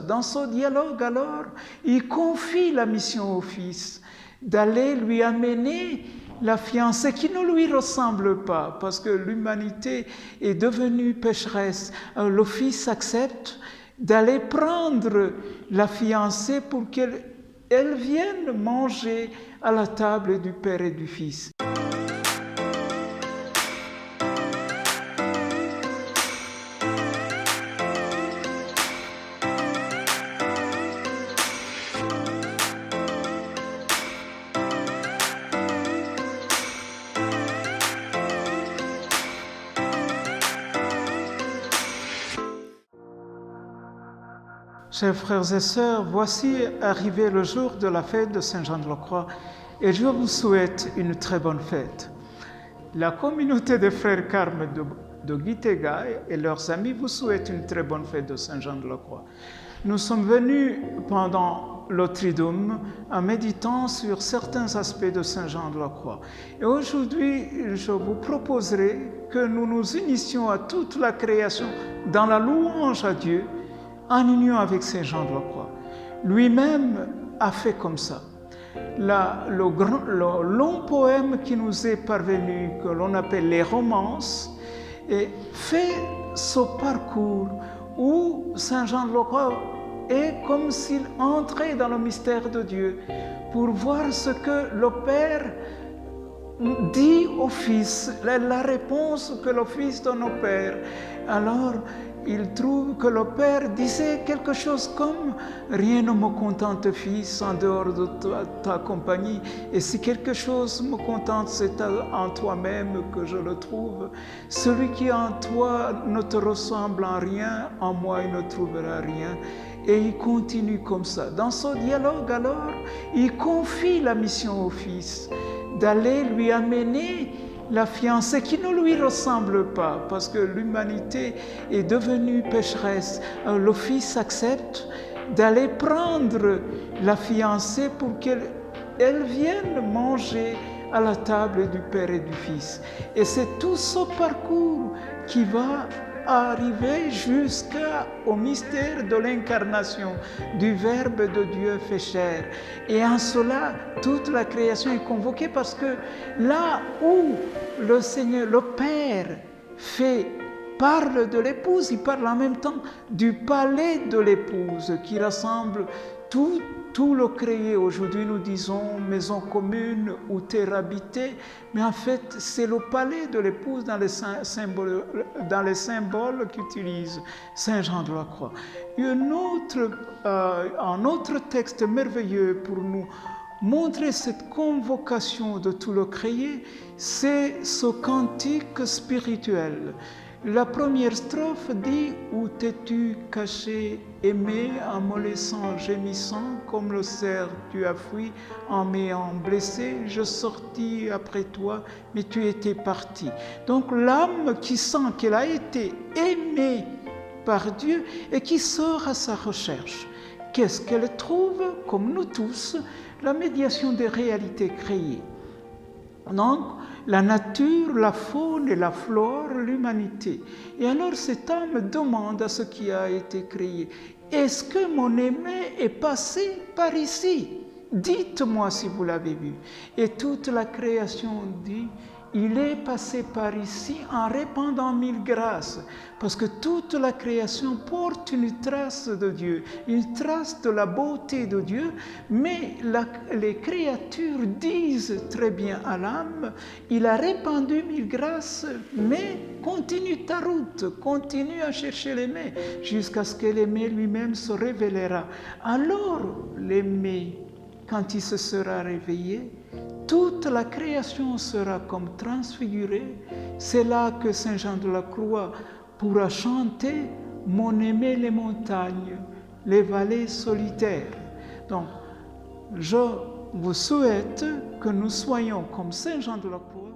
Dans ce dialogue, alors, il confie la mission au Fils d'aller lui amener la fiancée qui ne lui ressemble pas, parce que l'humanité est devenue pécheresse. Le Fils accepte d'aller prendre la fiancée pour qu'elle vienne manger à la table du Père et du Fils. Chers frères et sœurs, voici arrivé le jour de la fête de Saint-Jean-de-la-Croix et je vous souhaite une très bonne fête. La communauté des frères Carmes de Gitega et leurs amis vous souhaitent une très bonne fête de Saint-Jean-de-la-Croix. Nous sommes venus pendant le Triduum en méditant sur certains aspects de Saint-Jean-de-la-Croix. Et aujourd'hui, je vous proposerai que nous nous unissions à toute la création dans la louange à Dieu, en union avec Saint Jean de la Croix. Lui-même a fait comme ça. Le long poème qui nous est parvenu, que l'on appelle les romances, fait ce parcours où Saint Jean de la Croix est comme s'il entrait dans le mystère de Dieu pour voir ce que le Père dit au Fils, la réponse que le Fils donne au Père. Alors, il trouve que le Père disait quelque chose comme « Rien ne me contente, Fils, en dehors de ta compagnie, et si quelque chose me contente, c'est en toi-même que je le trouve. Celui qui en toi ne te ressemble en rien, en moi il ne trouvera rien. » Et il continue comme ça. Dans ce dialogue, alors, il confie la mission au Fils d'aller lui amener la fiancée qui ne lui ressemble pas, parce que l'humanité est devenue pécheresse. Le Fils accepte d'aller prendre la fiancée pour qu'elle vienne manger à la table du Père et du Fils. Et c'est tout ce parcours qui va arriver jusqu'au mystère de l'incarnation du Verbe de Dieu fait chair. Et en cela, toute la création est convoquée parce que là où le Seigneur, le Père, parle de l'épouse, il parle en même temps du palais de l'épouse qui rassemble tout le créé. Aujourd'hui, nous disons maison commune ou terre habitée, mais en fait, c'est le palais de l'épouse dans les symboles qu'utilise Saint Jean de la Croix. Un autre texte merveilleux pour nous montrer cette convocation de tout le créé, c'est ce cantique spirituel. La première strophe dit « Où t'es-tu caché, aimé, amollissant, gémissant, comme le cerf tu as fui, en m'ayant blessé, je sortis après toi, mais tu étais parti. » Donc l'âme qui sent qu'elle a été aimée par Dieu et qui sort à sa recherche. Qu'est-ce qu'elle trouve, comme nous tous, la médiation des réalités créées. Donc, la nature, la faune et la flore, l'humanité. Et alors cette âme demande à ce qui a été créé, est-ce que mon aimé est passé par ici? Dites-moi si vous l'avez vu. Et toute la création dit, il est passé par ici en répandant 1000 grâces, parce que toute la création porte une trace de Dieu, une trace de la beauté de Dieu, mais les créatures disent très bien à l'âme, il a répandu 1000 grâces, mais continue ta route, continue à chercher l'aimé, jusqu'à ce que l'aimé lui-même se révélera. Alors l'aimé, quand il se sera réveillé, toute la création sera comme transfigurée. C'est là que Saint Jean de la Croix pourra chanter « Mon aimé les montagnes, les vallées solitaires ». Donc, je vous souhaite que nous soyons comme Saint Jean de la Croix.